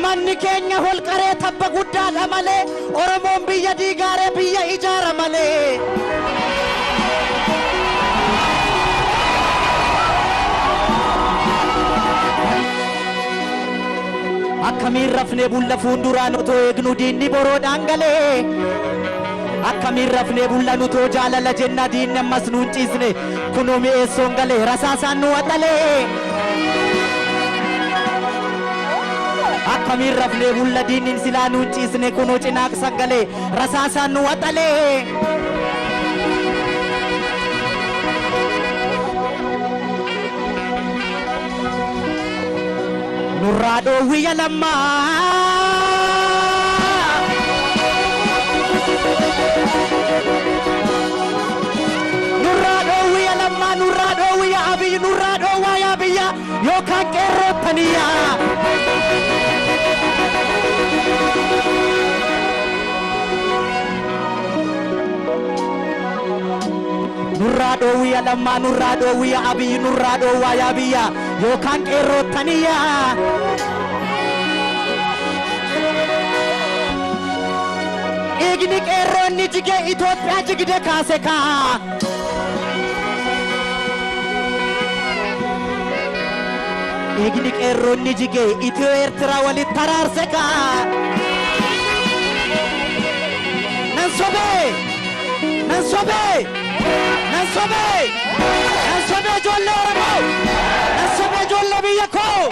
Uummanni keenya holqaree tabba guddaadha malee Oromoon biyya diigaaree biyya ijaara malee. Akkamiin rafnee bulla fuunduraan otoo eegnu diinni boroodhaan galee. Akkamiin rafnee bulla nutoo jaalala jenna diinni ammas nuun ciisne kunoo mi'eessoon galee rasaasaan nu waxalee. Akkamiin rafnee bulla diinnin silaa nuun ciisne kunoo cinaaqsan galee rasaasaan nu waxalee. Nurraa dhoowwiyya lammaa nurraa dhoowwiyya lammaa nurraa dhoowwiyya abiyyi nurraa dhoowwaa yaa biyya yookaan qeerroottaniyyaa. Nurraa dhoowwiyya lammaa nurraa dhoowwiyya abiyyi nurraa dhoowwaa yaa biyya yookaan qeerroottaniyyaa. Igni qeerroonni jigee Itoophiyaa jigde kaase kaa. Igni qeerroonni jigee Itiyoo Eertiraa walitti taraarse kaa. Nan sobee nan sobee nan sobee nan sobee ijoollee Oromoo nan sobee ijoollee biyya koo.